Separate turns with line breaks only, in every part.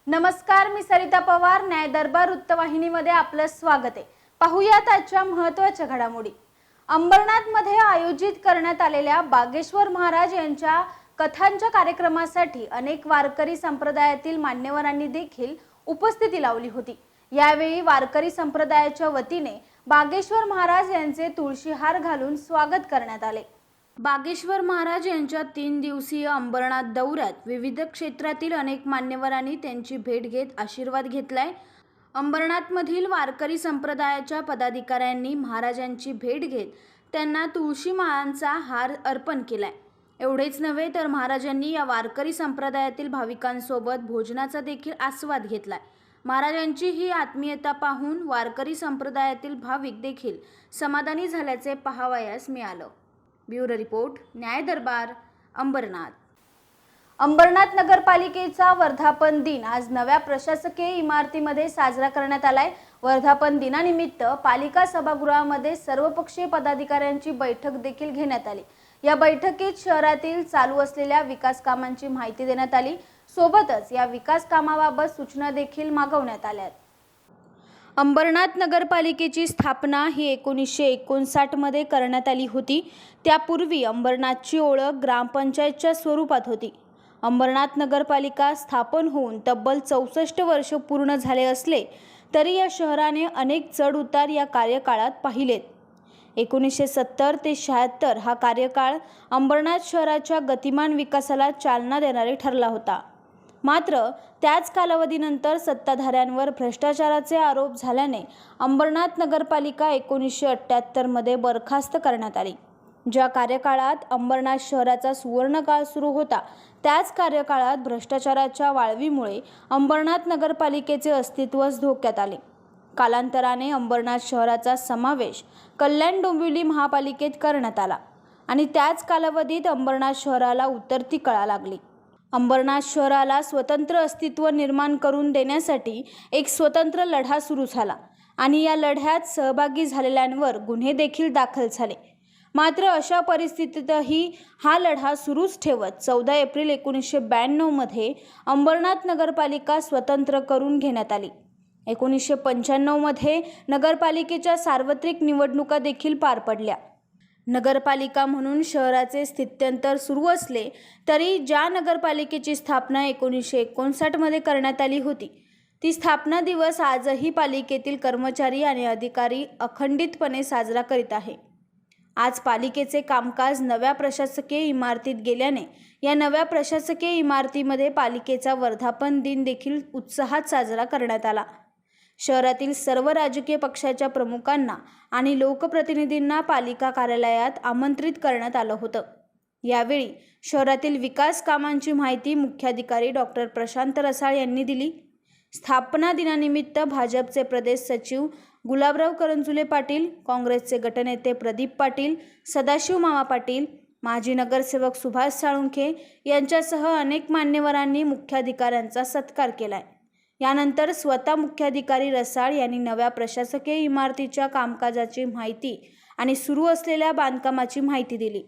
नमस्कार, मी सरिता पवार. न्याय दरबार वृत्तवाहिनीमध्ये आपलं स्वागत आहे. पाहूयात आजच्या महत्त्वाच्या घडामोडी. अंबरनाथमध्ये आयोजित करण्यात आलेल्या बागेश्वर महाराज यांच्या कथांच्या कार्यक्रमासाठी अनेक वारकरी संप्रदायातील मान्यवरांनी देखील उपस्थिती लावली होती. यावेळी वारकरी संप्रदायाच्या वतीने बागेश्वर महाराज यांचे तुळशीहार घालून स्वागत करण्यात आले. बागेश्वर महाराज यांच्या 3 दिवसीय अंबरनाथ दौऱ्यात विविध क्षेत्रातील अनेक मान्यवरांनी त्यांची भेट घेत आशीर्वाद घेतलाय. अंबरनाथमधील वारकरी संप्रदायाच्या पदाधिकाऱ्यांनी महाराजांची भेट घेत त्यांना तुळशी माळांचा हार अर्पण केलाय. एवढेच नव्हे तर महाराजांनी या वारकरी संप्रदायातील भाविकांसोबत भोजनाचा देखील आस्वाद घेतलाय. महाराजांची ही आत्मीयता पाहून वारकरी संप्रदायातील भाविक देखील समाधानी झाल्याचे पाहावयास मिळालं. ब्युरो रिपोर्ट, न्याय दरबार, अंबरनाथ. अंबरनाथ नगरपालिकेचा वर्धापन दिन आज नव्या प्रशासकीय इमारतीमध्ये साजरा करण्यात आलाय. वर्धापन दिनानिमित्त पालिका सभागृहामध्ये सर्वपक्षीय पदाधिकाऱ्यांची बैठक देखील घेण्यात आली. या बैठकीत शहरातील चालू असलेल्या विकास कामांची माहिती देण्यात आली. सोबतच या विकास कामाबाबत सूचना देखील मागवण्यात आल्या. अंबरनाथ नगरपालिकेची स्थापना ही 1959 मध्ये करण्यात आली होती. त्यापूर्वी अंबरनाथची ओळख ग्रामपंचायतच्या स्वरूपात होती. अंबरनाथ नगरपालिका स्थापन होऊन तब्बल 64 वर्ष पूर्ण झाले असले तरी या शहराने अनेक चढ-उतार या कार्यकाळात पाहिलेत. 1970 ते 76 हा कार्यकाळ अंबरनाथ शहराच्या गतिमान विकासाला चालना देणारे ठरला होता. मात्र त्याच कालावधीनंतर सत्ताधाऱ्यांवर भ्रष्टाचाराचे आरोप झाल्याने अंबरनाथ नगरपालिका 1978 मध्ये बरखास्त करण्यात आली. ज्या कार्यकाळात अंबरनाथ शहराचा सुवर्णकाळ सुरू होता त्याच कार्यकाळात भ्रष्टाचाराच्या वाळवीमुळे अंबरनाथ नगरपालिकेचे अस्तित्वच धोक्यात आले. कालांतराने अंबरनाथ शहराचा समावेश कल्याण डोंबिवली महापालिकेत करण्यात आला आणि त्याच कालावधीत अंबरनाथ शहराला उतरती कळा लागली. अंबरनाथ शहराला स्वतंत्र अस्तित्व निर्माण करून देण्यासाठी एक स्वतंत्र लढा सुरू झाला आणि या लढ्यात सहभागी झालेल्यांवर गुन्हे देखील दाखल झाले. मात्र अशा परिस्थितीतही हा लढा सुरूच ठेवत 14 एप्रिल 1992 मध्ये अंबरनाथ नगरपालिका स्वतंत्र करून घेण्यात आली. 1995 मध्ये नगरपालिकेच्या सार्वत्रिक निवडणुका देखील पार पडल्या. नगरपालिका म्हणून शहराचे स्थित्यंतर सुरू असले तरी ज्या नगरपालिकेची स्थापना 1959 मध्ये करण्यात आली होती ती स्थापना दिवस आजही पालिकेतील कर्मचारी आणि अधिकारी अखंडितपणे साजरा करीत आहे. आज पालिकेचे कामकाज नव्या प्रशासकीय इमारतीत गेल्याने या नव्या प्रशासकीय इमारतीमध्ये पालिकेचा वर्धापन दिन देखील उत्साहात साजरा करण्यात आला. शहरातील सर्व राजकीय पक्षाच्या प्रमुखांना आणि लोकप्रतिनिधींना पालिका कार्यालयात आमंत्रित करण्यात आलं होतं. यावेळी शहरातील विकास कामांची माहिती मुख्याधिकारी डॉक्टर प्रशांत रसाळ यांनी दिली. स्थापना दिनानिमित्त भाजपचे प्रदेश सचिव गुलाबराव करंजुले पाटील, काँग्रेसचे गटनेते प्रदीप पाटील, सदाशिव मामा पाटील, माजी नगरसेवक सुभाष साळुंखे यांच्यासह अनेक मान्यवरांनी मुख्याधिकाऱ्यांचा सत्कार केलाय. यानंतर स्वतः मुख्याधिकारी रसाळ यांनी नव्या प्रशासकीय इमारतीच्या कामकाजाची माहिती आणि सुरू असलेल्या बांधकामाची माहिती दिली.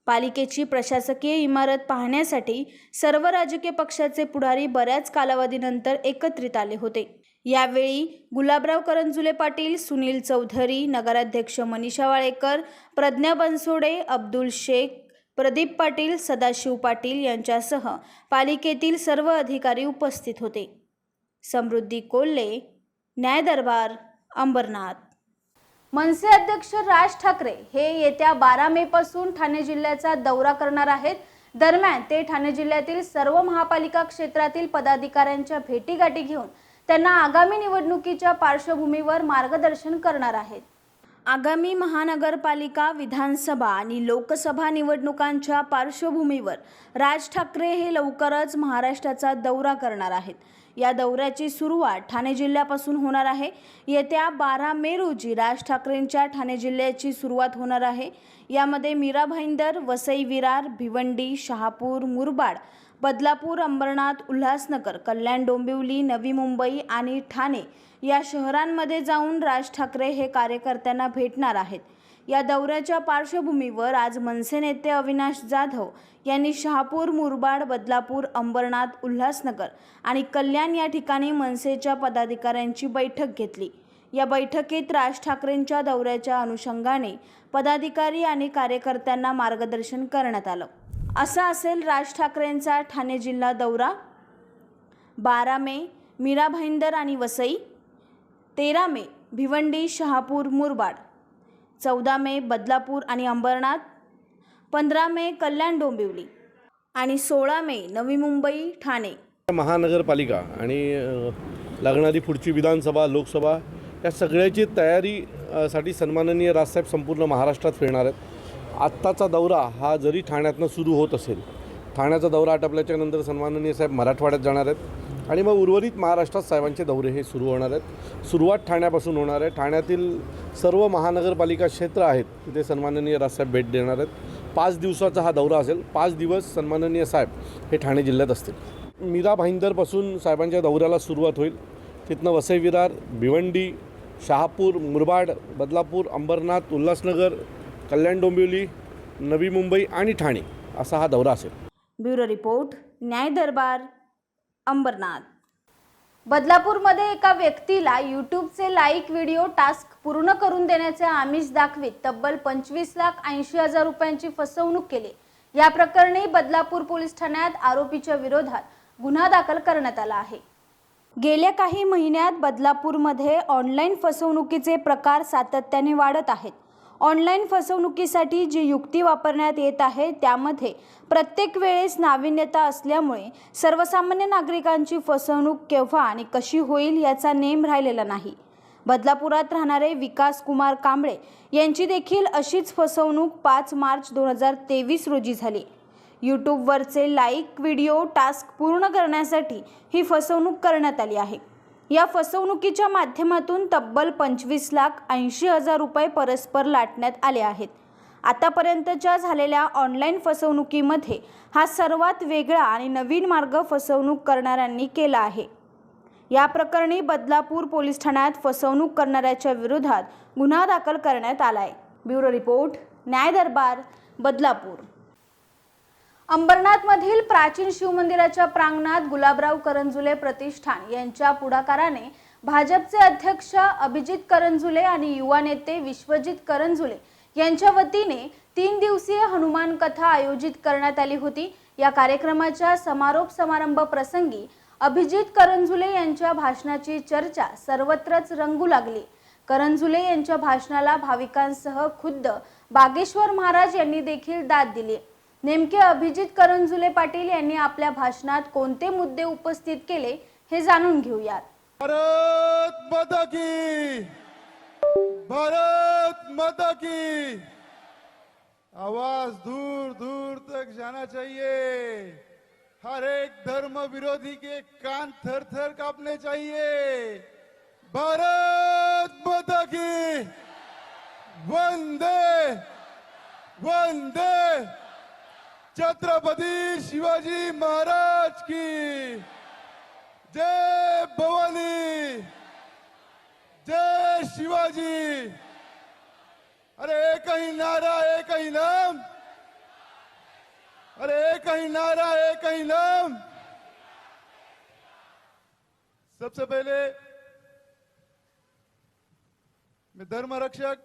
पालिकेची प्रशासकीय इमारत पाहण्यासाठी सर्व राजकीय पक्षाचे पुढारी बऱ्याच कालावधीनंतर एकत्रित आले होते. यावेळी गुलाबराव करंजुले पाटील, सुनील चौधरी, नगराध्यक्ष मनीषा वाळेकर, प्रज्ञा बनसोडे, अब्दुल शेख, प्रदीप पाटील, सदाशिव पाटील यांच्यासह पालिकेतील सर्व अधिकारी उपस्थित होते. समृद्धी कोल्हे, न्याय दरबार, अंबरनाथ. मनसे अध्यक्ष राज ठाकरे हे येत्या 12 मे पासून ठाणे जिल्ह्याचा दौरा करणार आहेत. दरम्यान ते ठाणे जिल्ह्यातील सर्व महापालिका क्षेत्रातील पदाधिकाऱ्यांच्या भेटीगाठी घेऊन त्यांना आगामी निवडणुकीच्या पार्श्वभूमीवर मार्गदर्शन करणार आहेत. आगामी महानगरपालिका, विधानसभा आणि लोकसभा निवडणुकांच्या पार्श्वभूमीवर राज ठाकरे हे लवकरच महाराष्ट्राचा दौरा करणार आहेत. या दौऱ्याची सुरुवात ठाणे जिल्ह्यापासून होणार आहे. येत्या 12 मे रोजी राज ठाकरेंच्या ठाणे जिल्ह्याची सुरुवात होणार आहे. यामध्ये मीरा भाईंदर, वसई विरार, भिवंडी, शहापूर, मुरबाड, बदलापूर, अंबरनाथ, उल्हासनगर, कल्याण डोंबिवली, नवी मुंबई आणि ठाणे या शहरांमध्ये जाऊन राज ठाकरे हे कार्यकर्त्यांना भेटणार आहेत. या दौऱ्याच्या पार्श्वभूमीवर आज मनसे नेते अविनाश जाधव यांनी शहापूर, मुरबाड, बदलापूर, अंबरनाथ, उल्हासनगर आणि कल्याण या ठिकाणी मनसेच्या पदाधिकाऱ्यांची बैठक घेतली। या बैठकीत राज ठाकरेंच्या दौऱ्याच्या अनुषंगाने पदाधिकारी आणि कार्यकर्त्यांना मार्गदर्शन करण्यात आलं। असा असेल राज ठाकरेंचा ठाणे जिल्हा दौरा। 12 मे मीरा भाईंदर आणि वसई, 13 मे भिवंडी, शहापूर, मुरबाड, 14 मे बदलापूर आणि अंबरनाथ, 15 मे कल्याण डोंबिवली आणि 16 मे नवी मुंबई, ठाणे।
महानगरपालिका आणि लागणारी पुढची विधानसभा, लोकसभा या सगळ्याची तयारी साठी सन्माननीय राजसाहेब संपूर्ण महाराष्ट्रात फिरणार आहेत। आत्ताचा दौरा हा जरी ठाण्यातनं सुरू होत असेल, ठाण्याचा दौरा आटपल्याच्या नंतर सन्माननीय साहेब मराठवाड्यात जाणार आहेत आणि मग उर्वरित महाराष्ट्रात साहेबांचे दौरे हे सुरू होणार आहेत। सुरुवात ठाण्यापासून होणार आहे। ठाण्यातील सर्व महानगरपालिका क्षेत्र आहेत तिथे सन्माननीय राजसाहेब भेट देणार आहेत। 5 दिवसाचा हा दौरा असेल। 5 दिवस सन्माननीय साहेब हे ठाणे जिल्ह्यात असतील। मीरा भाईंदरपासून साहेबांच्या दौऱ्याला सुरुवात होईल। तिथनं वसई विरार, भिवंडी, शहापूर, मुरबाड, बदलापूर, अंबरनाथ, उल्हासनगर, कल्याण डोंबिवली, नवी मुंबई आणि ठाणे असा हा दौरा असेल।
ब्युरो रिपोर्ट, न्याय दरबार, अंबरनाथ। बदलापूरमध्ये एका व्यक्तीला यूट्यूबचे लाईक व्हिडिओ टास्क पूर्ण करून देण्याचे आमिष दाखवित तब्बल 25,80,000 रुपयांची फसवणूक केली। या प्रकरणी बदलापूर पोलीस ठाण्यात आरोपीच्या विरोधात गुन्हा दाखल करण्यात आला आहे। गेल्या काही महिन्यात बदलापूरमध्ये ऑनलाईन फसवणुकीचे प्रकार सातत्याने वाढत आहेत। ऑनलाईन फसवणुकीसाठी जी युक्ती वापरण्यात येत आहे त्यामध्ये प्रत्येक वेळेस नाविन्यता असल्यामुळे सर्वसामान्य नागरिकांची फसवणूक केव्हा आणि कशी होईल याचा नेम राहिलेला नाही। बदलापुरात राहणारे विकास कुमार कांबळे यांची देखील अशीच फसवणूक 5 मार्च 2023 रोजी झाली। यूट्यूबवरचे लाईक व्हिडिओ टास्क पूर्ण करण्यासाठी ही फसवणूक करण्यात आली आहे। या फसवणुकीच्या माध्यमातून तब्बल 25,80,000 रुपये परस्पर लाटण्यात आले आहेत। आतापर्यंतच्या झालेल्या ऑनलाईन फसवणुकीमध्ये हा सर्वात वेगळा आणि नवीन मार्ग फसवणूक करणाऱ्यांनी केला आहे। या प्रकरणी बदलापूर पोलीस ठाण्यात फसवणूक करणाऱ्याच्या विरोधात गुन्हा दाखल करण्यात आला आहे। ब्युरो रिपोर्ट, न्याय दरबार, बदलापूर। अंबरनाथमधील प्राचीन शिवमंदिराच्या प्रांगणात गुलाबराव करंजुले प्रतिष्ठान यांच्या पुढाकाराने भाजपचे अध्यक्ष अभिजित करंजुले आणि युवा नेते विश्वजित करंजुले यांच्या वतीने 3 दिवसीय हनुमान कथा आयोजित करण्यात आली होती। या कार्यक्रमाच्या समारोप समारंभ प्रसंगी अभिजित करंजुले यांच्या भाषणाची चर्चा सर्वत्रच रंगू लागली। करंजुले यांच्या भाषणाला भाविकांसह खुद्द बागेश्वर महाराज यांनी देखील दाद दिली। नेमके अभिजित करंजुले पाटील यांनी आपल्या भाषणात कोणते मुद्दे उपस्थित केले हे जाणून घेऊयात।
भारत माता की, भारत माता की। आवाज दूर दूर तक जाना चाहिए। हर एक धर्म विरोधी के कान थर थर कांपने चाहिए। भारत माता की, वंदे वंदे छत्रपति शिवाजी महाराज की जय। भवानी, जय शिवाजी। अरे एक ही नारा, एक ही नाम। अरे एक ही नारा, एक ही नाम। सबसे पहले मैं धर्म रक्षक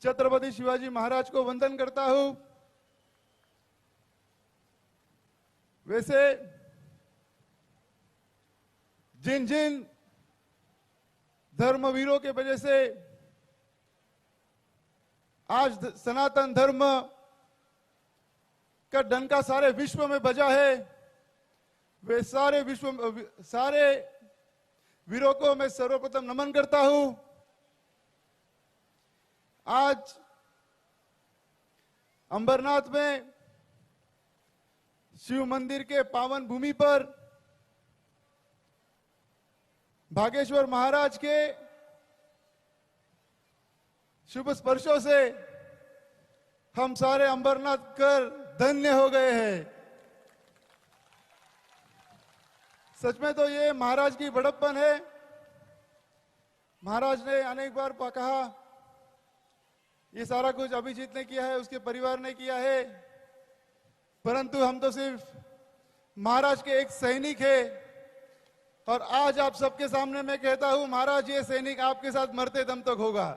छत्रपति शिवाजी महाराज को वंदन करता हूं। वैसे जिन जिन धर्मवीरों के वजह से आज सनातन धर्म का डंका सारे विश्व में बजा है, वे सारे वीरों को मैं सर्वप्रथम नमन करता हूं। आज अंबरनाथ में शिव मंदिर के पावन भूमि पर बागेश्वर महाराज के शुभ स्पर्शों से हम सारे अंबरनाथ कर धन्य हो गए हैं। सच में तो ये महाराज की बड़प्पन है। महाराज ने अनेक बार कहा ये सारा कुछ अभिजीत ने किया है, उसके परिवार ने किया है, परंतु हम तो सिर्फ महाराज के एक सैनिक है। और आज आप सबके सामने मैं कहता हूं, महाराज ये सैनिक आपके साथ मरते दम तक होगा।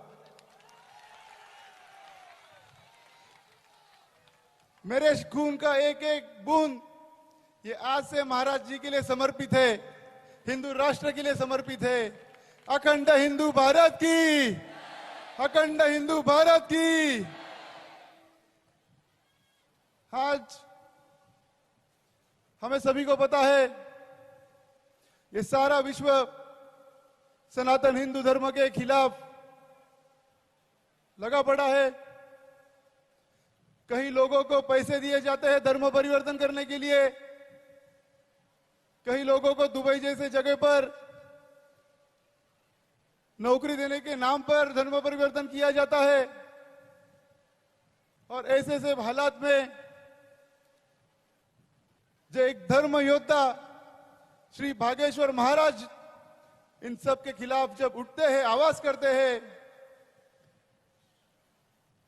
मेरे खून का एक एक बूंद ये आज से महाराज जी के लिए समर्पित है, हिंदू राष्ट्र के लिए समर्पित है। अखंड हिंदू भारत की, अखंड हिंदू भारत की। आज हमें सभी को पता है, ये सारा विश्व सनातन हिंदू धर्म के खिलाफ लगा पड़ा है। कई लोगों को पैसे दिए जाते हैं धर्म परिवर्तन करने के लिए, कई लोगों को दुबई जैसे जगह पर नौकरी देने के नाम पर धर्म परिवर्तन किया जाता है। और ऐसे ऐसे हालात में जो एक धर्म योद्धा श्री बागेश्वर महाराज इन सब के खिलाफ जब उठते हैं, आवाज करते हैं,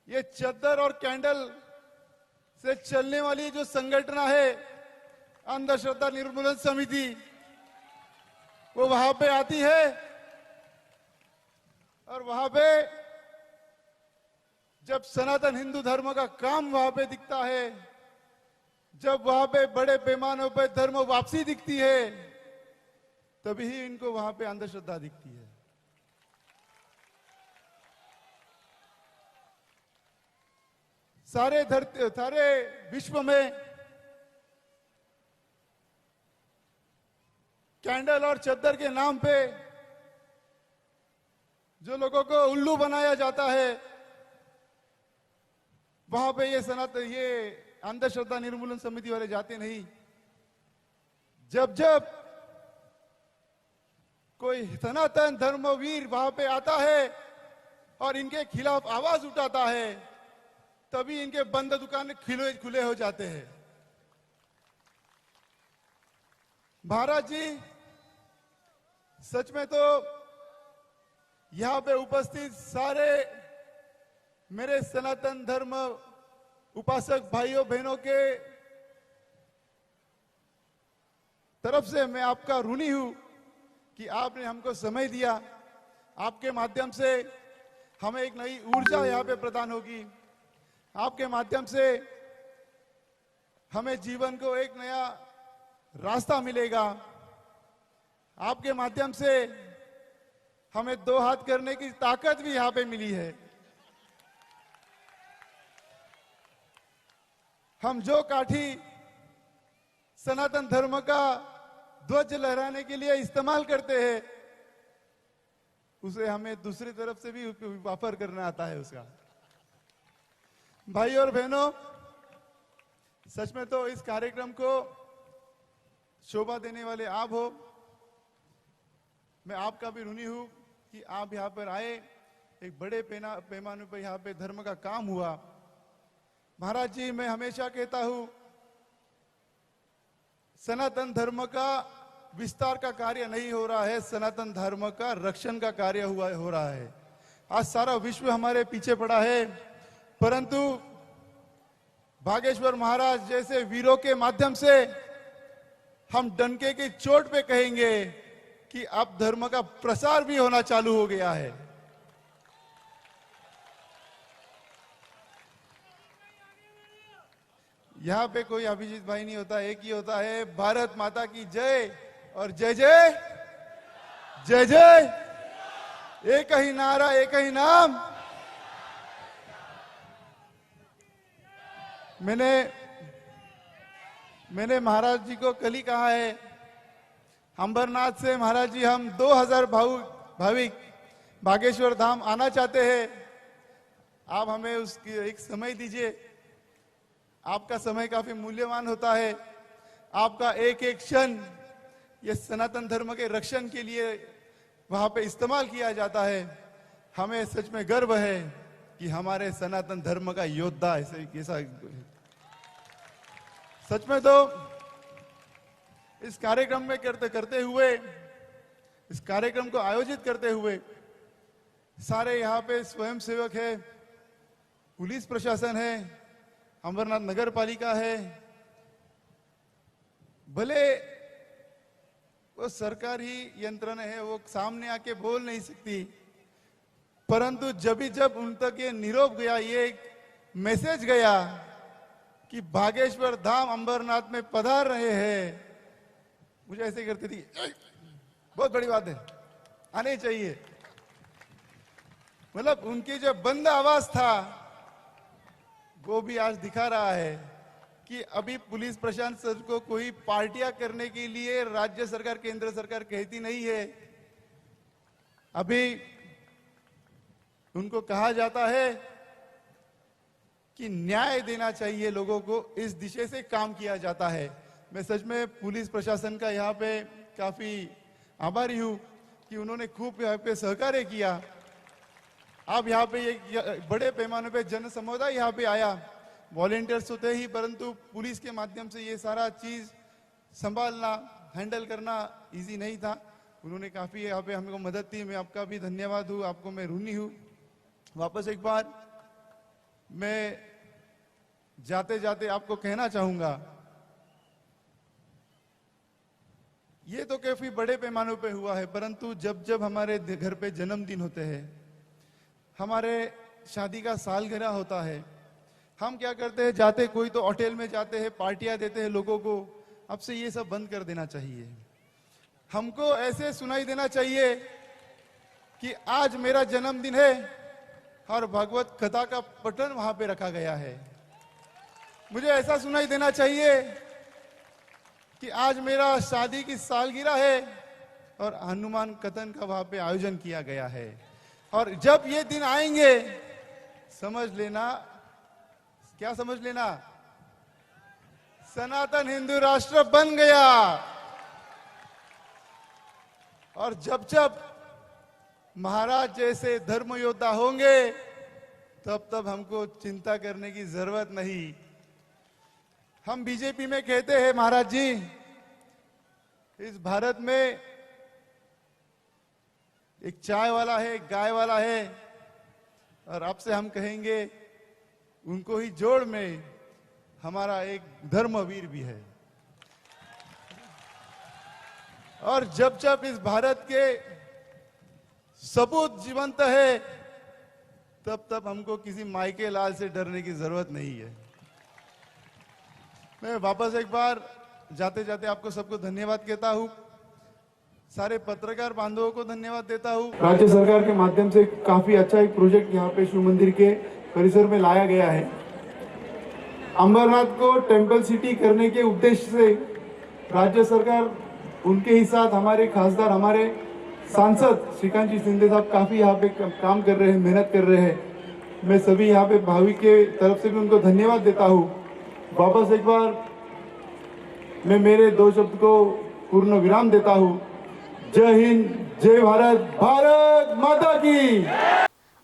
ये चद्दर और कैंडल से चलने वाली जो संगठन है अंधश्रद्धा निर्मूलन समिति, वो वहां पे आती है और वहां पे जब सनातन हिंदू धर्म का काम वहां पे दिखता है, जब वहां पे बड़े पैमानों पे धर्म वापसी दिखती है, तभी ही इनको वहां पे अंधश्रद्धा दिखती है। सारे विश्व में कैंडल और चद्दर के नाम पे जो लोगों को उल्लू बनाया जाता है, वहां पे ये अंधश्रद्धा निर्मूलन समिति वाले जाते नहीं। जब जब कोई सनातन धर्मवीर वहां पे आता है और इनके खिलाफ आवाज उठाता है, तभी इनके बंद दुकान खुले हो जाते हैं। महाराज जी, सच में तो यहां पे उपस्थित सारे मेरे सनातन धर्म उपासक भाइयों बहनों के तरफ से मैं आपका ऋणी हूं कि आपने हमको समय दिया। आपके माध्यम से हमें एक नई ऊर्जा यहां पे प्रदान होगी। आपके माध्यम से हमें जीवन को एक नया रास्ता मिलेगा। आपके माध्यम से हमें दो हाथ करने की ताकत भी यहां पे मिली है। हम जो काठी सनातन धर्म का ध्वज लहराने के लिए इस्तेमाल करते हैं, उसे हमें दूसरी तरफ से भी वापर करना आता है उसका। भाई और बहनों, सच में तो इस कार्यक्रम को शोभा देने वाले आप हो। मैं आपका भी ऋणी हूं कि आप यहां पर आए, एक बड़े पैमाने पर यहां पे धर्म का काम हुआ। महाराज जी, मैं हमेशा कहता हूं, सनातन धर्म का विस्तार का कार्य नहीं हो रहा है, सनातन धर्म का रक्षण का कार्य हो रहा है। आज सारा विश्व हमारे पीछे पड़ा है, परंतु बागेश्वर महाराज जैसे वीरों के माध्यम से हम डंके की चोट पे कहेंगे कि अब धर्म का प्रसार भी होना चालू हो गया है। यहां पे कोई अभिजीत भाई नहीं होता, एक ही होता है, भारत माता की जय और जय जय जय जय। एक ही नारा, एक ही नाम। मैंने महाराज जी को कल ही कहा है, अंबरनाथ से महाराज जी हम 2000 भाविक बागेश्वर धाम आना चाहते हैं। आप हमें उसकी एक समय दीजिए। आपका समय काफी मूल्यवान होता है। आपका एक एक क्षण ये सनातन धर्म के रक्षण के लिए वहां पे इस्तेमाल किया जाता है। हमें सच में गर्व है कि हमारे सनातन धर्म का योद्धा ऐसा सच में तो इस कार्यक्रम में करते हुए, इस कार्यक्रम को आयोजित करते हुए सारे यहाँ पे स्वयंसेवक है, पुलिस प्रशासन है, अंबरनाथ नगर पालिका है, भले वो सरकारी यंत्रणा है, वो सामने आके बोल नहीं सकती, परंतु जब उन तक ये निरोप गया, ये एक मैसेज गया कि बागेश्वर धाम अंबरनाथ में पधार रहे हैं, मुझे ऐसे करती थी, बहुत बड़ी बात है, आने चाहिए। मतलब उनकी जो बंद आवाज था वो भी आज दिखा रहा है कि अभी पुलिस प्रशासन को कोई पार्टियां करने के लिए राज्य सरकार केंद्र सरकार कहती नहीं है। अभी उनको कहा जाता है कि न्याय देना चाहिए लोगों को, इस दिशा से काम किया जाता है। मैं सच में पुलिस प्रशासन का यहाँ पे काफी आभारी हूँ कि उन्होंने खूब यहाँ पे सहकार्य किया। अब यहाँ पे एक बड़े पैमाने पे जन समुदाय यहाँ पे आया, वॉलेंटियर्स होते ही, परंतु पुलिस के माध्यम से ये सारा चीज संभालना, हैंडल करना इजी नहीं था। उन्होंने काफी यहाँ पे हमको मदद दी, मैं आपका भी धन्यवाद हूँ, आपको मैं ऋणी हूँ। वापस एक बार मैं जाते जाते आपको कहना चाहूंगा, ये तो काफी बड़े पैमानों पे हुआ है, परंतु जब हमारे घर पे जन्मदिन होते हैं, हमारे शादी का सालगिरह होता है, हम क्या करते हैं, जाते कोई तो होटल में जाते हैं, पार्टियां देते हैं लोगों को। अब से ये सब बंद कर देना चाहिए। हमको ऐसे सुनाई देना चाहिए कि आज मेरा जन्मदिन है और भगवत कथा का पठन वहां पे रखा गया है। मुझे ऐसा सुनाई देना चाहिए कि आज मेरा शादी की सालगिरह है और हनुमान कथन का वहां पे आयोजन किया गया है। और जब ये दिन आएंगे, समझ लेना, क्या समझ लेना, सनातन हिंदू राष्ट्र बन गया। और जब महाराज जैसे धर्म योद्धा होंगे, तब हमको चिंता करने की जरूरत नहीं। हम बीजेपी में कहते हैं, महाराज जी, इस भारत में एक चाय वाला है, एक गाय वाला है, और आपसे हम कहेंगे उनको ही जोड़ में हमारा एक धर्मवीर भी है। और जब इस भारत के सबूत जीवंत है, तब हमको किसी मायके लाल से डरने की जरूरत नहीं है। मैं वापस एक बार जाते जाते आपको सबको धन्यवाद कहता हूं, सारे पत्रकार बांधवों को धन्यवाद देता हूं। राज्य सरकार के माध्यम से काफी अच्छा एक प्रोजेक्ट यहाँ पे शिव मंदिर के परिसर में लाया गया है। अंबरनाथ को टेम्पल सिटी करने के उद्देश्य से राज्य सरकार, उनके ही साथ हमारे खासदार, हमारे सांसद श्रीकांत जी शिंदे साहब काफी यहाँ पे काम कर रहे हैं, मेहनत कर रहे हैं। मैं सभी यहाँ पे भावी के तरफ से भी उनको धन्यवाद देता हूँ। वापस एक बार मैं मेरे दो शब्द को पूर्ण विराम देता हूँ। जय हिंद, जय भारत, भारत माता की।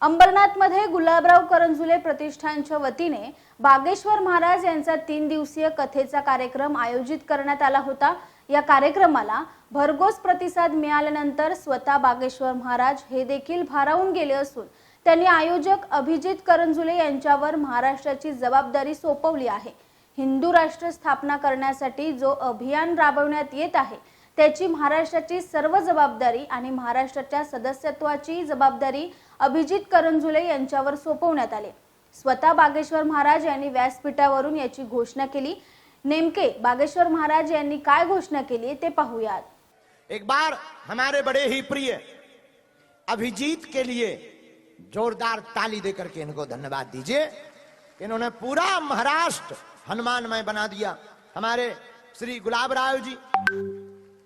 अंबरनाथमध्ये गुलाबराव करंजुले प्रतिष्ठानच्या वतीने बागेश्वर महाराज यांचा 3 दिवसीय कथेचा कार्यक्रम आयोजित करण्यात आला होता। या कार्यक्रमाला भरघोस प्रतिसाद मिळाल्यानंतर स्वतः बागेश्वर महाराज हे देखील भारावून गेले असून त्यांनी आयोजक अभिजित करंजुले यांच्यावर महाराष्ट्राची जबाबदारी सोपवली आहे। हिंदू राष्ट्र स्थापना करण्यासाठी जो अभियान राबवण्यात येत आहे, त्याची महाराष्ट्राची सर्व जबाबदारी आणि महाराष्ट्राच्या सदस्यत्वाची जबाबदारी अभिजित करंजुले यांच्यावर सोपवण्यात आली। स्वतः बागेश्वर महाराज यांनी व्यासपीठावरून याची घोषणा केली। नेमके बागेश्वर महाराज यांनी काय घोषणा केली ते पाहूयात।
एक बार हमारे बड़े ही प्रिय अभिजीत के लिए जोरदार ताली देकर के इनको धन्यवाद दीजिए। इन्होंने पूरा महाराष्ट्र हनुमानमय बना दिया। हमारे श्री गुलाबराव जी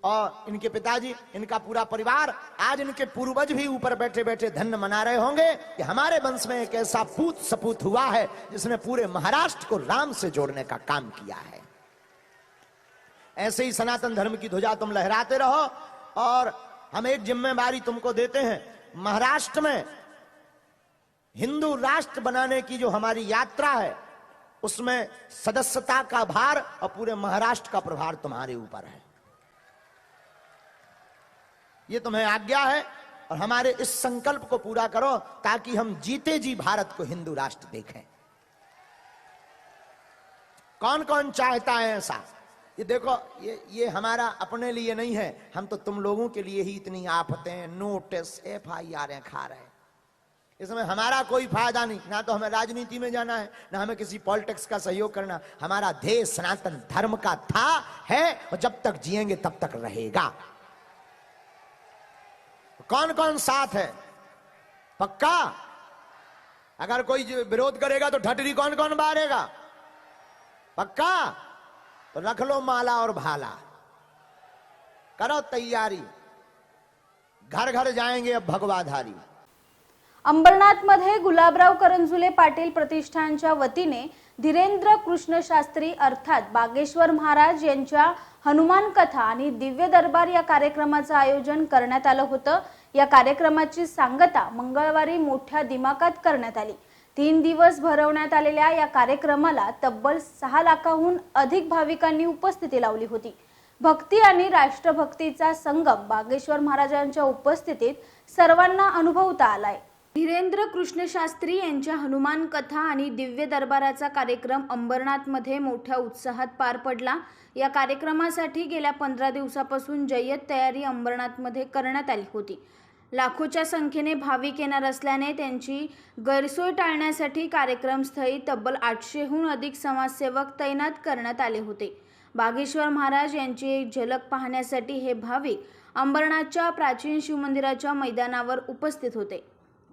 और इनके पिताजी, इनका पूरा परिवार, आज इनके पूर्वज भी ऊपर बैठे बैठे धन्य मना रहे होंगे कि हमारे वंश में एक ऐसा पूत सपूत हुआ है जिसने पूरे महाराष्ट्र को राम से जोड़ने का काम किया है। ऐसे ही सनातन धर्म की ध्वजा तुम लहराते रहो। और हम एक जिम्मेदारी तुमको देते हैं, महाराष्ट्र में हिंदू राष्ट्र बनाने की जो हमारी यात्रा है, उसमें सदस्यता का भार और पूरे महाराष्ट्र का प्रभार तुम्हारे ऊपर है। ये तुम्हें आज्ञा है और हमारे इस संकल्प को पूरा करो ताकि हम जीते जी भारत को हिंदू राष्ट्र देखें। कौन कौन चाहता है ऐसा? ये देखो, ये हमारा अपने लिए नहीं है, हम तो तुम लोगों के लिए ही इतनी आफतें, नोटिस, FIR खा रहे हैं। इसमें हमारा कोई फायदा नहीं, ना तो हमें राजनीति में जाना है, ना हमें किसी पॉलिटिक्स का सहयोग करना। हमारा देश सनातन धर्म का था, है और जब तक जिएंगे तब तक रहेगा। कौन कौन साथ है? पक्का? अगर कोई विरोध करेगा तो ठटरी कौन कौन बारेगा? पक्का? तो रख लो माला और भाला, करो तैयारी, घर घर जाएंगे अब भगवाधारी।
अंबरनाथमध्ये गुलाबराव करंजुले पाटील प्रतिष्ठानच्या वतीने धीरेंद्र कृष्ण शास्त्री अर्थात बागेश्वर महाराज यांच्या हनुमान कथा आणि दिव्य दरबार या कार्यक्रमाचं आयोजन करण्यात आलं होतं। या कार्यक्रमाची सांगता मंगळवारी मोठ्या दिमाखात करण्यात आली। 3 दिवस भरवण्यात आलेल्या या कार्यक्रमाला तब्बल 6 लाखाहून अधिक भाविकांनी उपस्थिती लावली होती। भक्ती आणि राष्ट्रभक्तीचा संगम बागेश्वर महाराजांच्या उपस्थितीत सर्वांना अनुभवता आलाय। धीरेंद्र कृष्ण शास्त्री यांच्या हनुमान कथा आणि दिव्य दरबाराचा कार्यक्रम अंबरनाथमध्ये मोठ्या उत्साहात पार पडला। या कार्यक्रमासाठी गेल्या 15 दिवसापासून जय्यत तयारी अंबरनाथमध्ये करण्यात आली होती। लाखोच्या संख्येने भाविक येणार असल्याने त्यांची गैरसोय टाळण्यासाठी कार्यक्रमस्थळी तब्बल 800हून अधिक समाजसेवक तैनात करण्यात आले होते। बागेश्वर महाराज यांची एक झलक पाहण्यासाठी हे भाविक अंबरनाथच्या प्राचीन शिवमंदिराच्या मैदानावर उपस्थित होते।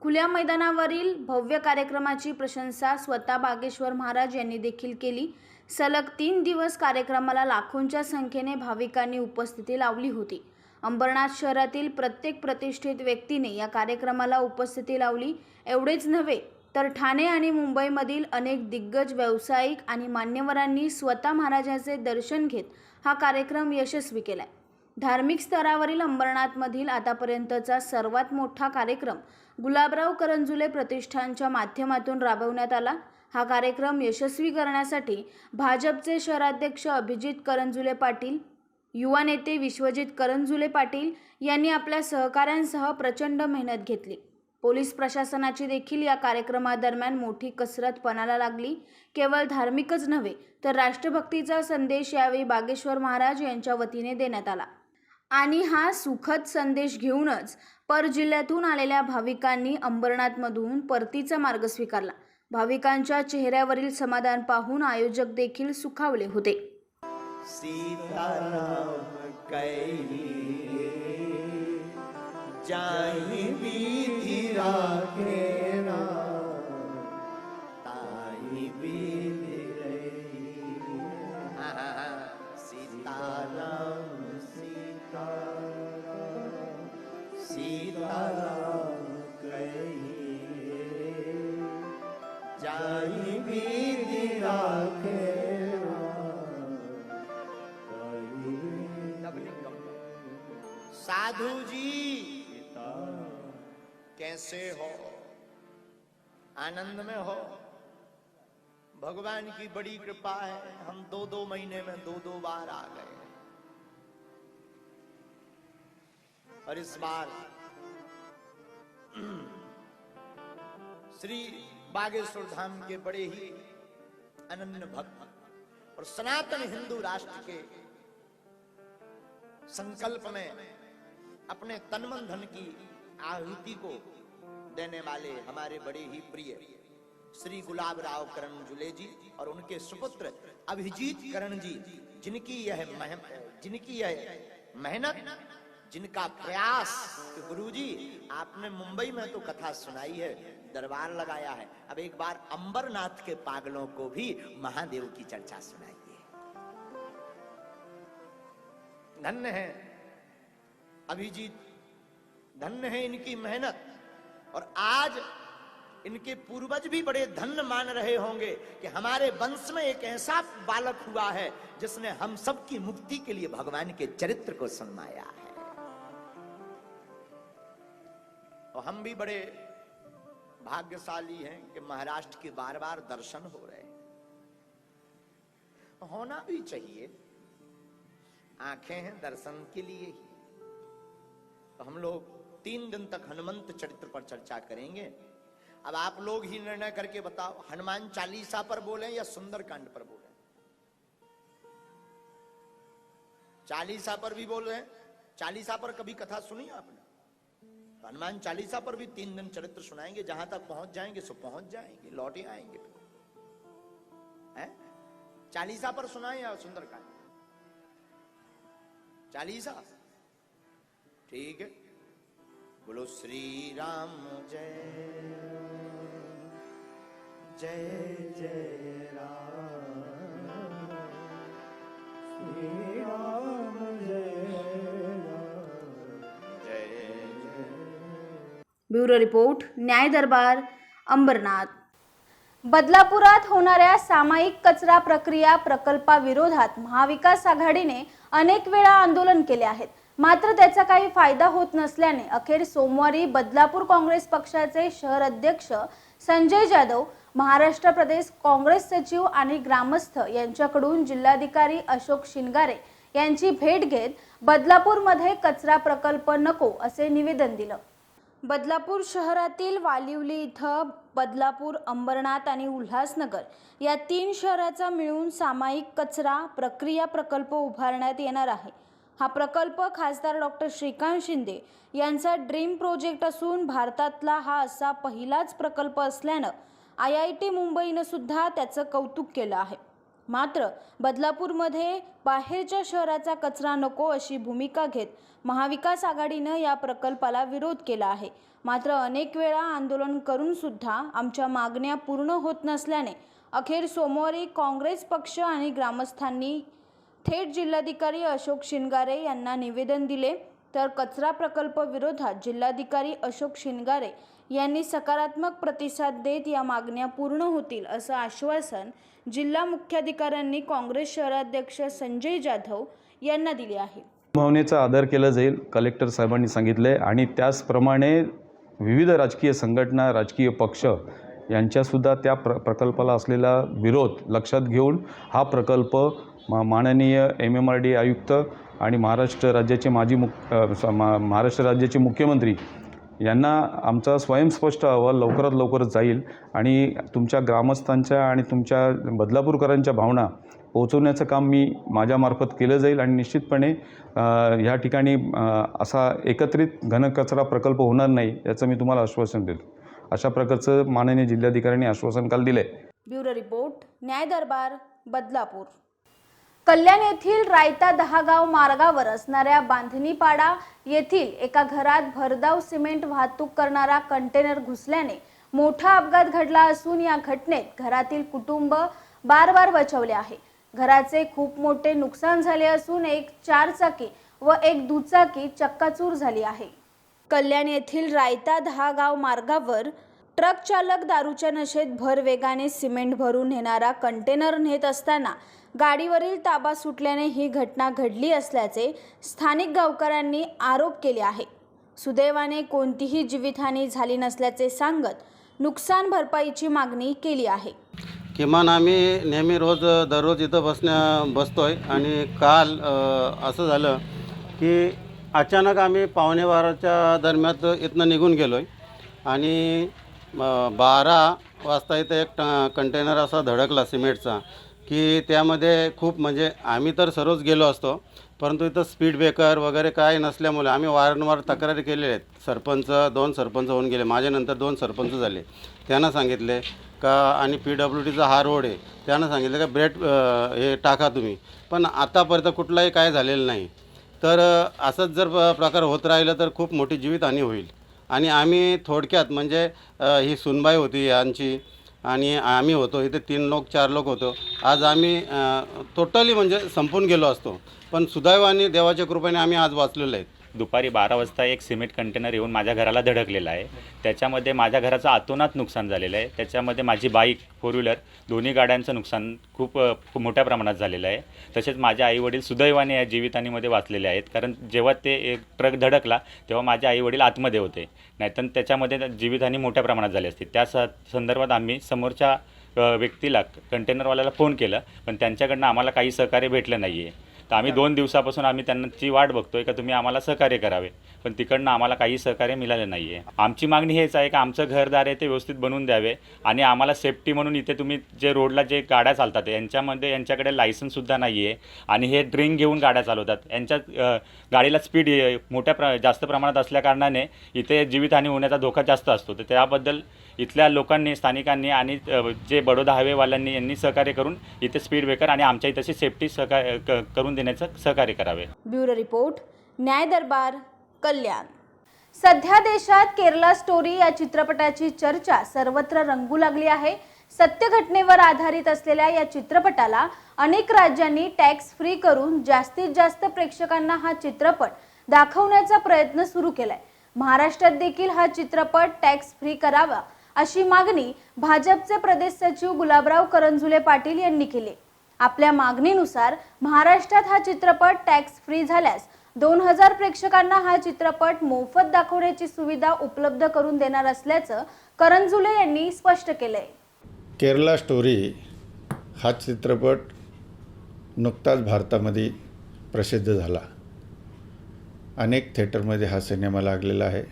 खुल्या मैदानावरील भव्य कार्यक्रमाची प्रशंसा स्वतः बागेश्वर महाराज यांनी देखील केली। सलग 3 दिवस कार्यक्रमाला लाखोंच्या संख्येने भाविकांनी उपस्थिती लावली होती। अंबरनाथ शहरातील प्रत्येक प्रतिष्ठित व्यक्तीने या कार्यक्रमाला उपस्थिती लावली। एवढेच नव्हे तर ठाणे आणि मुंबईमधील अनेक दिग्गज व्यावसायिक आणि मान्यवरांनी स्वतः महाराजांचे दर्शन घेत हा कार्यक्रम यशस्वी केलाय। धार्मिक स्तरावरील अंबरनाथमधील आतापर्यंतचा सर्वात मोठा कार्यक्रम गुलाबराव करंजुले प्रतिष्ठानच्या माध्यमातून राबवण्यात आला। हा कार्यक्रम यशस्वी करण्यासाठी भाजपचे शहराध्यक्ष अभिजित करंजुले पाटील, युवा नेते विश्वजित करंजुले पाटील यांनी आपल्या सहकाऱ्यांसह प्रचंड मेहनत घेतली। पोलीस प्रशासनाची देखील या कार्यक्रमादरम्यान मोठी कसरत पणाला लागली। केवळ धार्मिकच नव्हे तर राष्ट्रभक्तीचा संदेश यावेळी बागेश्वर महाराज यांच्या वतीने देण्यात आला आणि हा सुखद संदेश घेऊनच पर जिल्ह्यातून आलेल्या भाविकांनी अंबरनाथमधून परतीचा मार्ग स्वीकारला। भाविकांच्या चेहऱ्यावरील समाधान पाहून आयोजक देखील सुखावले होते।
सीताराम कही जाहि विधि राखे राम, ताहि विधि रही। सीताराम सीताराम सीताराम कही जाहि विधि राखे। साधु जी कैसे हो? आनंद में हो? भगवान की बड़ी कृपा है, हम 2-2 महीने में 2-2 बार आ गए। और इस बार श्री बागेश्वर धाम के बड़े ही अनन्य भक्त और सनातन हिंदू राष्ट्र के संकल्प में अपने तन मन धन की आहुति को देने वाले हमारे बड़े ही प्रिय श्री गुलाबराव करंजुले जी और उनके सुपुत्र अभिजीत करण जी, जिनकी यह मेहनत, जिनका प्रयास। तो गुरुजी, आपने मुंबई में तो कथा सुनाई है, दरबार लगाया है, अब एक बार अंबरनाथ के पागलों को भी महादेव की चर्चा सुनाइए। धन्य है अभिजीत, धन्य है इनकी मेहनत। और आज इनके पूर्वज भी बड़े धन्य मान रहे होंगे कि हमारे वंश में एक ऐसा बालक हुआ है जिसने हम सबकी मुक्ति के लिए भगवान के चरित्र को सन्माया है। और हम भी बड़े भाग्यशाली हैं कि महाराष्ट्र के बार-बार दर्शन हो रहे हैं। होना भी चाहिए, आंखें हैं दर्शन के लिए ही। तो हम लोग 3 दिन तक हनुमंत चरित्र पर चर्चा करेंगे। अब आप लोग ही निर्णय करके बताओ, हनुमान चालीसा पर बोले या सुंदरकांड पर बोले? चालीसा पर भी बोल रहे हैं। चालीसा पर कभी कथा सुनी आपने? तो हनुमान चालीसा पर भी 3 दिन चरित्र सुनाएंगे, जहां तक पहुंच जाएंगे सो पहुंच जाएंगे, लौट ही आएंगे। है चालीसा पर सुनाए या सुंदरकांड? चालीसा ठीक है। बोलो श्री राम जय जय जय राम, श्री राम जय राम जय जय।
ब्युरो रिपोर्ट, न्याय दरबार, अंबरनाथ. बदलापुरात होणाऱ्या सामायिक कचरा प्रक्रिया प्रकल्पाविरोधात महाविकास आघाडीने अनेक वेळा आंदोलन केले आहेत, मात्र त्याचा काही फायदा होत नसल्याने अखेर सोमवारी बदलापूर काँग्रेस पक्षाचे शहर अध्यक्ष संजय जाधव, महाराष्ट्र प्रदेश काँग्रेस सचिव आणि ग्रामस्थ यांच्याकडून जिल्हाधिकारी अशोक शिनगारे यांची भेट घेत बदलापूरमध्ये कचरा प्रकल्प नको असे निवेदन दिलं. बदलापूर शहरातील वालिवली इथं बदलापूर, अंबरनाथ आणि उल्हासनगर या 3 शहराचा मिळून सामायिक कचरा प्रक्रिया प्रकल्प उभारण्यात येणार आहे. हा प्रकल्प खासदार डॉक्टर श्रीकांत शिंदे यांचा ड्रीम प्रोजेक्ट असून भारतातला हा असा पहिलाच प्रकल्प असल्यानं IIT मुंबईनं सुद्धा त्याचं कौतुक केलं आहे. मात्र बदलापूरमध्ये बाहेरच्या शहराचा कचरा नको अशी भूमिका घेत महाविकास आघाडीनं या प्रकल्पाला विरोध केला आहे. मात्र अनेक वेळा आंदोलन करून सुद्धा आमच्या मागण्या पूर्ण होत नसल्याने अखेर सोमवारी काँग्रेस पक्ष आणि ग्रामस्थांनी थेट जिल्हाधिकारी अशोक शिनगारे यांना निवेदन दिले. तर कचरा प्रकल्प विरोधात जिल्हाधिकारी अशोक शिनगारे यांनी सकारात्मक प्रतिसाद देत या मागण्या पूर्ण होतील असं आश्वासन जिल्हा मुख्याधिकाऱ्यांनी काँग्रेस शहराध्यक्ष संजय जाधव यांना दिले आहे.
भावनेचा आदर केला जाईल, कलेक्टर साहेबांनी सांगितले. आणि त्याचप्रमाणे विविध राजकीय संघटना, राजकीय पक्ष यांच्यासुद्धा त्या प्रकल्पाला असलेला विरोध लक्षात घेऊन हा प्रकल्प माननीय MMRD आयुक्त आणि महाराष्ट्र राज्याचे मुख्यमंत्री यांना आमचा स्वयंस्पष्ट अहवाल लवकरात लवकर जाईल आणि तुमच्या ग्रामस्थांच्या आणि तुमच्या बदलापूरकरांच्या भावना पोहोचवण्याचं काम मी माझ्यामार्फत केलं जाईल. आणि निश्चितपणे ह्या ठिकाणी असा एकत्रित घनकचरा प्रकल्प होणार नाही याचं मी तुम्हाला आश्वासन देतो. अशा प्रकारचं माननीय जिल्हाधिकाऱ्यांनी आश्वासन काल दिले.
ब्युरो रिपोर्ट, न्याय दरबार, बदलापूर. कल्याण येथील रायता 10 गाव मार्गावर असणाऱ्या बांधणीपाडा येथील एका घरात भरधाव सिमेंट वाहतूक करणारा कंटेनर घुसल्याने मोठा अपघात घडला असून या घटनेत घरातील कुटुंब बार बचावले आहे. घराचे खूप मोठे नुकसान झाले असून एक 4 चाकी व एक दुचाकी चक्काचूर झाली आहे. कल्याण येथील रायता 10 गाव मार्गावर ट्रक चालक दारूच्या नशेत भर वेगाने सिमेंट भरून नेणारा कंटेनर नेत असताना गाडीवरील ताबा सुटल्याने ही घटना घडली असल्याचे स्थानिक गावकऱ्यांनी आरोप केले आहे. सुदैवाने कोणतीही जीवितहानी झाली नसल्याचे सांगत नुकसान भरपाईची मागणी केली आहे.
किमान आम्ही नेहमी दररोज इथं बसतोय आणि काल असं झालं की अचानक आम्ही 11:15च्या दरम्यान इथनं निघून गेलो आहे आणि 12 वाजता इथं एक कंटेनर असा धडकला सिमेंटचा की त्यामध्ये खूप म्हणजे आम्ही तर सर्वच गेलो असतो, परंतु इथं स्पीड ब्रेकर वगैरे काय नसल्यामुळे आम्ही वारंवार तक्रारी केलेल्या आहेत. 2 सरपंच होऊन गेले, माझ्यानंतर 2 सरपंच झाले. त्यांना सांगितले का आणि PWDचा हा रोड आहे, त्यांना सांगितलं का हे टाका तुम्ही, पण आतापर्यंत कुठलाही काय झालेलं नाही. तर असंच जर प्रकार होत राहिलं तर खूप मोठी जीवितहानी होईल. आणि आम्ही थोडक्यात म्हणजे ही सुनबाई होती यांची आणि आम्ही होतो इथे 3 लोक 4 लोक होतो. आज आम्ही टोटली म्हणजे संपून गेलो असतो, पण सुदैवाने देवाच्या कृपेने आम्ही आज वाचलेलो आहेत.
दुपारी 12 वाजता एक सिमेंट कंटेनर येऊन माझ्या घराला धडकलेला आहे. त्याच्यामध्ये माझ्या घराचं अतोनात नुकसान झालेलं आहे. त्याच्यामध्ये माझी बाईक, 4 व्हीलर दोन्ही गाड्यांचं नुकसान खूप मोठ्या प्रमाणात झालेलं आहे. तसेच माझे आईवडील सुदैवाने या जीवितहानीमध्ये वाचलेले आहेत, कारण जेव्हा ते एक ट्रक धडकला तेव्हा माझे आईवडील आतमध्ये होते, नाहीतर त्याच्यामध्ये जीवितहानी मोठ्या प्रमाणात झाली असती. त्या संदर्भात आम्ही समोरच्या व्यक्तीला कंटेनरवाल्याला फोन केला, पण त्यांच्याकडनं आम्हाला काही सहकार्य भेटलं नाही आहे. तर आम्ही 2 दिवसापासून आम्ही त्यांची वाट बघतोय का तुम्ही आम्हाला सहकार्य करावे, पण तिकडनं आम्हाला काही सहकार्य मिळालं नाही आहे. आमची मागणी हेच आहे की आमचं घरदार आहे ते व्यवस्थित बनवून द्यावे आणि आम्हाला सेफ्टी म्हणून इथे तुम्ही जे रोडला जे गाड्या चालतात यांच्याकडे लायसन्ससुद्धा नाही आहे आणि हे ड्रिंक घेऊन गाड्या चालवतात. यांच्या गाडीला स्पीड जास्त प्रमाणात असल्याकारणाने इथे जीवितहानी होण्याचा धोका जास्त असतो. तर त्याबद्दल इथल्या लोकांनी, स्थानिकांनी आणि जे बडोदा हायवेवाल्यांनी यांनी सहकार्य करून इथे स्पीड ब्रेकर आणि आमच्या इथं सेफ्टी करून देण्याचं सहकार्य करावे.
ब्युरो रिपोर्ट, न्याय दरबार, कल्याण. सध्या देशात केरला स्टोरी या चित्रपटाची चर्चा सर्वत्र रंगू लागली आहे. सत्य घटनेवर आधारित असलेल्या या चित्रपटाला अनेक राज्यांनी टॅक्स फ्री करून जास्तीत जास्त प्रेक्षकांना हा चित्रपट दाखवण्याचा प्रयत्न सुरू केलाय. महाराष्ट्रात देखील हा चित्रपट टॅक्स फ्री करावा अशी मागणी भाजपचे प्रदेश सचिव गुलाबराव करंजुले पाटील यांनी केली. आपल्या मागणीनुसार महाराष्ट्रात हा चित्रपट टॅक्स फ्री झाल्यास 2000 प्रेक्षकांना हा चित्रपट मोफत दाखवण्याची सुविधा उपलब्ध करून देणार असल्याचं करंजुले यांनी स्पष्ट केलंय.
केरला स्टोरी हा चित्रपट नुकताच भारतामध्ये प्रसिद्ध झाला. अनेक थिएटरमध्ये हा सिनेमा लागलेला आहे.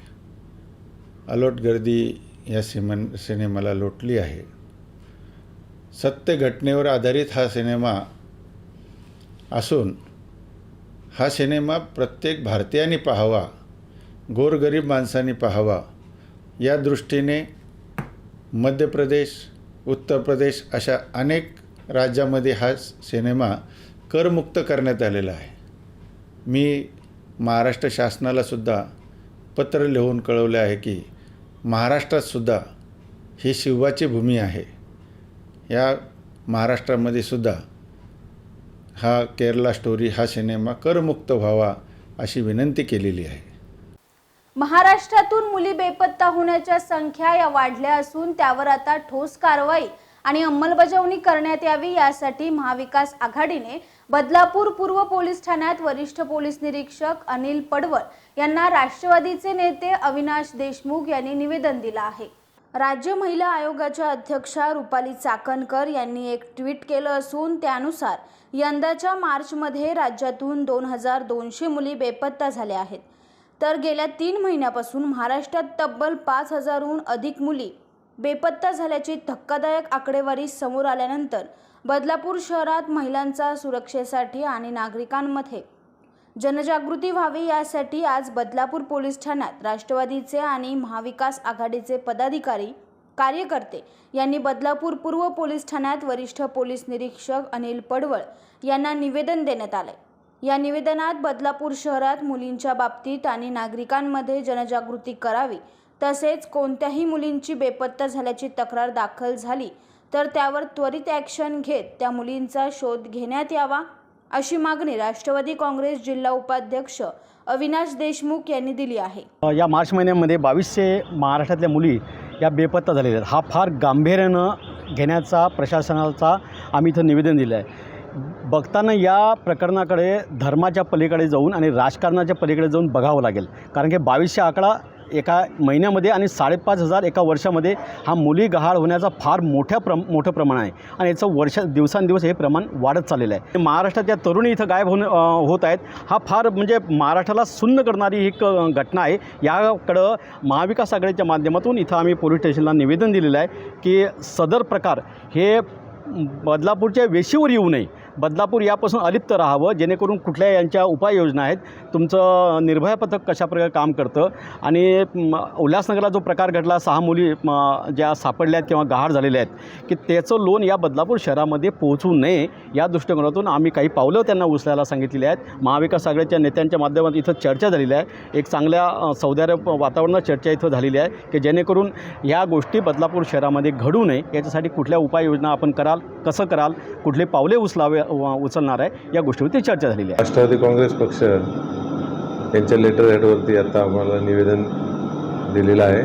अलोट गर्दी या सिनेमाला लोटली आहे. सत्य घटनेवर आधारित हा सिनेमा असून हा सिनेमा प्रत्येक भारतीयाने पाहावा, गोरगरीब माणसांनी पाहावा या दृष्टीने मध्य प्रदेश, उत्तर प्रदेश अशा अनेक राज्यामध्ये हा सिनेमा करमुक्त करण्यात आलेला आहे. मी महाराष्ट्र शासनाला सुद्धा पत्र लिहून कळवले आहे की महाराष्ट्रात सुद्धा ही शिवाची भूमी आहे. या महाराष्ट्रामध्ये सुद्धा हा केरला स्टोरी हा सिनेमा करमुक्त व्हावा अशी विनंती केलेली आहे.
महाराष्ट्रातून मुली बेपत्ता होण्याच्या संख्या या वाढल्या असून त्यावर आता ठोस कारवाई आणि अंमलबजावणी करण्यात यावी यासाठी महाविकास आघाडीने बदलापूर पूर्व पोलीस ठाण्यात वरिष्ठ पोलीस निरीक्षक अनिल पडवळ यांना राष्ट्रवादीचे नेते अविनाश देशमुख यांनी निवेदन दिलं आहे. राज्य महिला आयोगाच्या अध्यक्षा रुपाली चाकणकर यांनी एक ट्विट केलं असून त्यानुसार यंदाच्या मार्चमध्ये राज्यातून 2200 मुली बेपत्ता झाल्या आहेत. तर गेल्या 3 महिन्यापासून महाराष्ट्रात तब्बल 5000हून अधिक मुली बेपत्ता झाल्याची धक्कादायक आकडेवारी समोर आल्यानंतर बदलापूर शहरात महिलांच्या सुरक्षेसाठी आणि नागरिकांमध्ये जनजागृती व्हावी यासाठी आज बदलापूर पोलीस ठाण्यात राष्ट्रवादीचे आणि महाविकास आघाडीचे पदाधिकारी, कार्यकर्ते यांनी बदलापूर पूर्व पोलीस ठाण्यात वरिष्ठ पोलीस निरीक्षक अनिल पडवळ यांना निवेदन देण्यात आले. या निवेदनात बदलापूर शहरात मुलींच्या बाबतीत आणि नागरिकांमध्ये जनजागृती करावी, तसेच कोणत्याही मुलींची बेपत्ता झाल्याची तक्रार दाखल झाली तर त्यावर त्वरित ॲक्शन घेत त्या मुलींचा शोध घेण्यात यावा अशी मागणी राष्ट्रवादी काँग्रेस जिल्हा उपाध्यक्ष अविनाश देशमुख यांनी दिली आहे.
या मार्च महिन्यामध्ये 2200 महाराष्ट्रातल्या मुली या बेपत्ता झालेल्या आहेत. हा फार गांभीर्यानं घेण्याचा प्रशासनाचा आम्ही इथं निवेदन दिलं आहे. बघताना या प्रकरणाकडे धर्माच्या पलीकडे जाऊन आणि राजकारणाच्या पलीकडे जाऊन बघावं लागेल. कारण की 2200 आकडा एका महिन्यामध्ये आणि 5500 एका वर्षामध्ये हा मुली गहाळ होण्याचा फार मोठं प्रमाण आहे आणि याचं दिवसांदिवस हे प्रमाण वाढत चाललेलं आहे. महाराष्ट्रात या तरुणी इथं गायब होत आहेत. हा फार म्हणजे महाराष्ट्राला सुन्न करणारी एक घटना आहे. याकडं महाविकास आघाडीच्या माध्यमातून इथं आम्ही पोलीस स्टेशनला निवेदन दिलेलं आहे की सदर प्रकार हे बदलापूरच्या वेशीवर येऊ नये. बदलापूर यापासून अलिप्त राहावं, जेणेकरून कुठल्या यांच्या उपाययोजना आहेत. तुमचं निर्भया पथक कशाप्रकारे काम करतं आणि उल्हासनगरला जो प्रकार घडला, 6 मुली ज्या सापडल्या आहेत किंवा गहाळ झालेल्या आहेत की त्याचं लोन या बदलापूर शहरामध्ये पोहोचू नये या दृष्टिकोनातून आम्ही काही पावलं त्यांना उचलायला सांगितलेली आहेत. महाविकास आघाडीच्या नेत्यांच्या माध्यमातून इथं चर्चा झालेली आहे. एक चांगल्या सौदार्य वातावरणात चर्चा इथं झालेली आहे की जेणेकरून ह्या गोष्टी बदलापूर शहरामध्ये घडू नये याच्यासाठी कुठल्या उपाययोजना आपण कराल, कसं कराल, कुठले पावले उचलणार आहे या गोष्टीवरती चर्चा झालेली आहे.
राष्ट्रवादी काँग्रेस पक्ष यांच्या लेटर हेडवरती आता आम्हाला निवेदन दिलेलं आहे.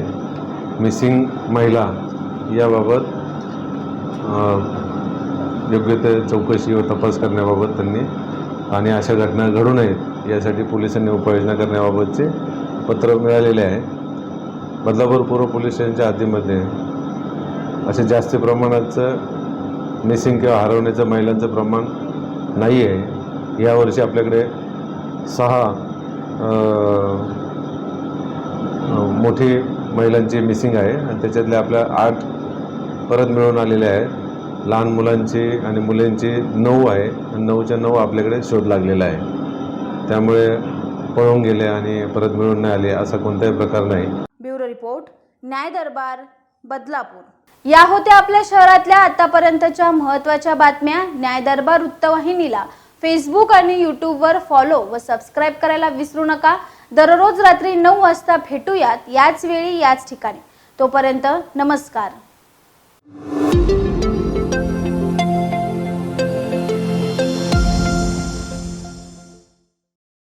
मिसिंग महिला याबाबत योग्य ते चौकशी व तपास करण्याबाबत त्यांनी आणि अशा घटना घडू नयेत यासाठी पोलिसांनी उपाययोजना करण्याबाबतचे पत्र मिळालेले आहे. बदलापूर पूर्व पोलीस स्टेशनच्या हद्दीमध्ये असे जास्त प्रमाणाचं मिसिंग किंवा हरवण्याचं महिलांचं प्रमाण नाही आहे. यावर्षी आपल्याकडे 6 मोठी महिलांची मिसिंग आहे आणि त्याच्यातल्या आपल्या 8 परत मिळून आलेल्या आहेत. लहान मुलांची आणि मुलींची 9 आहे आणि 9च्या 9 आपल्याकडे शोध लागलेला आहे. त्यामुळे पळून गेले आणि परत मिळून नाही आले असा कोणताही प्रकार नाही.
ब्युरो रिपोर्ट, न्याय दरबार, बदलापूर. या होत्या आपल्या शहरातल्या आतापर्यंतच्या महत्त्वाच्या बातम्या. न्याय दरबार वृत्तवाहिनीला फेसबुक आणि यूट्यूबवर फॉलो व सबस्क्राईब करायला विसरू नका. दररोज रात्री 9 वाजता भेटूयात याच वेळी याच ठिकाणी. तोपर्यंत नमस्कार.